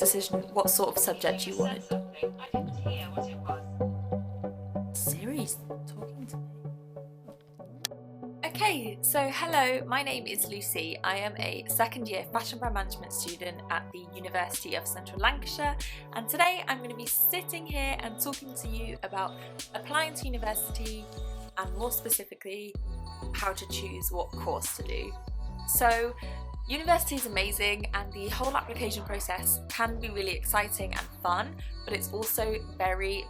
decision what sort of subject you wanted? I didn't hear what it was. Siri's talking to me. Okay, so hello, my name is Lucy. I am a second year fashion brand management student at the University of Central Lancashire, and today I'm going to be sitting here and talking to you about applying to university and more specifically how to choose what course to do. So university is amazing and the whole application process can be really exciting and fun, but it's also very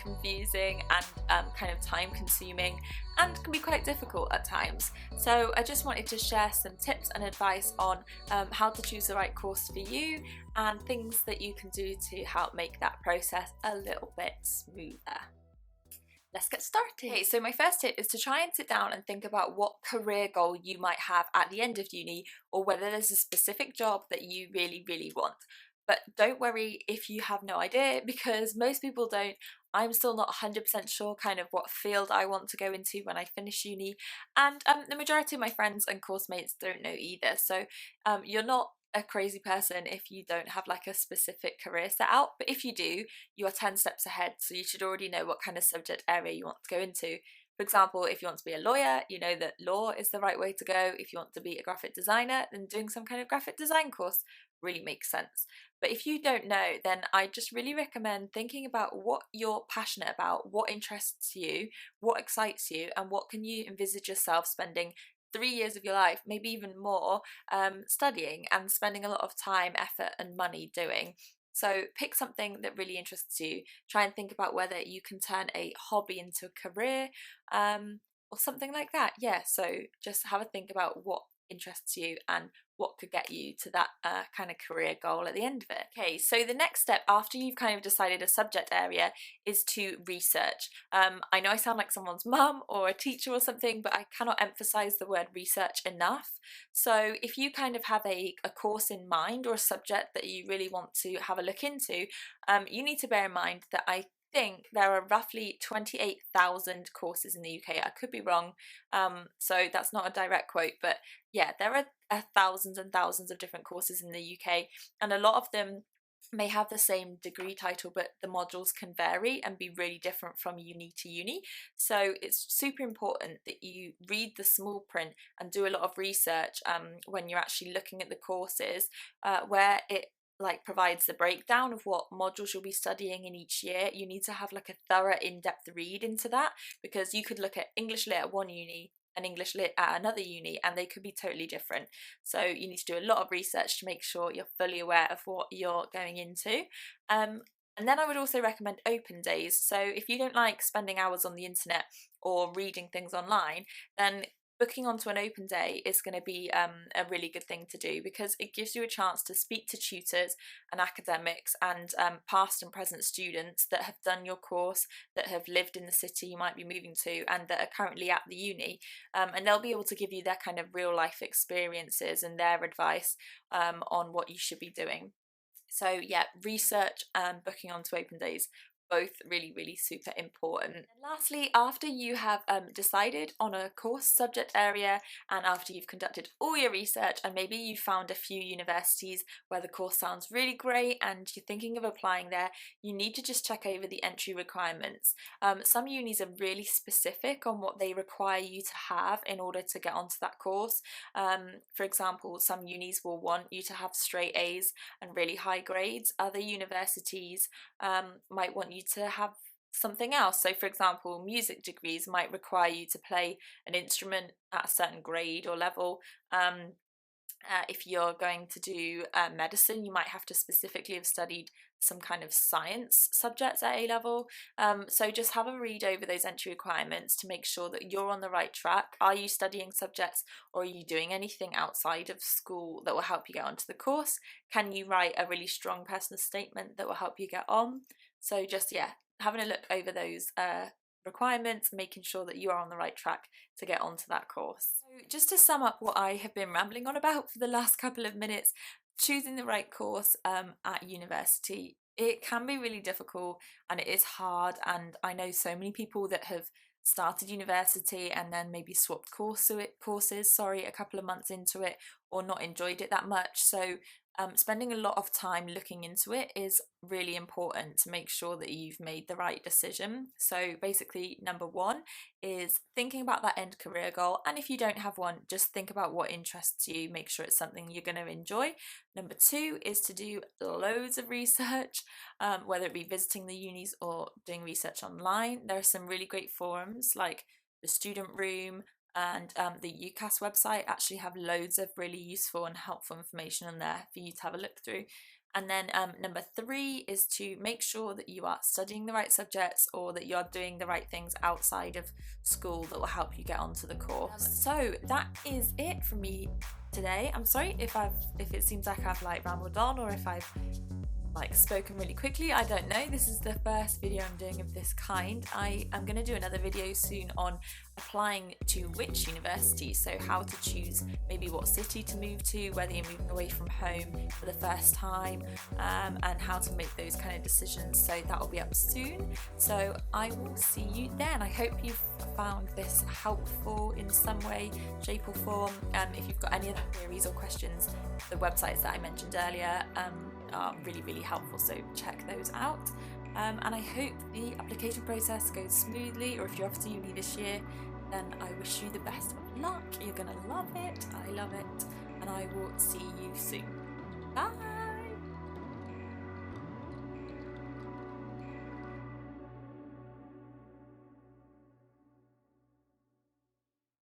confusing and kind of time consuming and can be quite difficult at times. So I just wanted to share some tips and advice on how to choose the right course for you and things that you can do to help make that process a little bit smoother. Let's get started. Okay, so my first tip is to try and sit down and think about what career goal you might have at the end of uni, or whether there's a specific job that you really want. But don't worry if you have no idea, because most people don't. I'm still not 100% sure kind of what field I want to go into when I finish uni, and the majority of my friends and course mates don't know either. So you're not a crazy person if you don't have like a specific career set out, but if you do, you are 10 steps ahead, so you should already know what kind of subject area you want to go into. For example, if you want to be a lawyer, you know that law is the right way to go. If you want to be a graphic designer, then doing some kind of graphic design course really makes sense. But if you don't know, then I just really recommend thinking about what you're passionate about, what interests you, what excites you, and what can you envisage yourself spending 3 years of your life, maybe even more, studying and spending a lot of time, effort, and money doing. So pick something that really interests you. Try and think about whether you can turn a hobby into a career, or something like that. Yeah, so just have a think about what interests you and what could get you to that kind of career goal at the end of it. Okay, so the next step after you've kind of decided a subject area is to research. I know I sound like someone's mum or a teacher or something, but I cannot emphasize the word research enough. So if you kind of have a course in mind or a subject that you really want to have a look into, you need to bear in mind that I think there are roughly 28,000 courses in the UK. I could be wrong, so that's not a direct quote, but yeah, there are thousands and thousands of different courses in the UK, and a lot of them may have the same degree title, but the modules can vary and be really different from uni to uni. So it's super important that you read the small print and do a lot of research when you're actually looking at the courses, where it like provides the breakdown of what modules you'll be studying in each year. You need to have like a thorough in-depth read into that, because you could look at English lit at one uni and English lit at another uni and they could be totally different. So you need to do a lot of research to make sure you're fully aware of what you're going into. And then I would also recommend open days. So if you don't like spending hours on the internet or reading things online, then booking onto an open day is going to be a really good thing to do, because it gives you a chance to speak to tutors and academics and past and present students that have done your course, that have lived in the city you might be moving to, and that are currently at the uni, and they'll be able to give you their kind of real life experiences and their advice on what you should be doing. So yeah, research and booking onto open days, both really super important. And lastly, after you have decided on a course subject area, and after you've conducted all your research and maybe you found a few universities where the course sounds really great and you're thinking of applying there, you need to just check over the entry requirements. Some unis are really specific on what they require you to have in order to get onto that course. For example, some unis will want you to have straight A's and really high grades. Other universities might want you to have something else. So for example, music degrees might require you to play an instrument at a certain grade or level. If you're going to do medicine, you might have to specifically have studied some kind of science subjects at A level. So just have a read over those entry requirements to make sure that you're on the right track. Are you studying subjects, or are you doing anything outside of school that will help you get onto the course? Can you write a really strong personal statement that will help you get on? So just, yeah, having a look over those requirements, making sure that you are on the right track to get onto that course. So just to sum up what I have been rambling on about for the last couple of minutes, choosing the right course at university, it can be really difficult and it is hard, and I know so many people that have started university and then maybe swapped courses a couple of months into it, or not enjoyed it that much. So spending a lot of time looking into it is really important to make sure that you've made the right decision. So basically, number one is thinking about that end career goal, and if you don't have one, just think about what interests you, make sure it's something you're going to enjoy. Number two is to do loads of research, whether it be visiting the unis or doing research online. There are some really great forums like the Student Room and the UCAS website actually have loads of really useful and helpful information on there for you to have a look through. And then number three is to make sure that you are studying the right subjects or that you're doing the right things outside of school that will help you get onto the course. So that is it from me today. I'm sorry if it seems like I've rambled on, or if I've spoken really quickly. I don't know. This is the first video I'm doing of this kind. I am going to do another video soon on applying to which university, so how to choose maybe what city to move to, whether you're moving away from home for the first time, and how to make those kind of decisions. So that will be up soon. So I will see you then. I hope you've found this helpful in some way, shape or form. If you've got any other queries or questions, the websites that I mentioned earlier are really helpful, so check those out. And I hope the application process goes smoothly, or if you're off to uni this year, then I wish you the best of luck. You're gonna love it. I love it, and I will see you soon. Bye.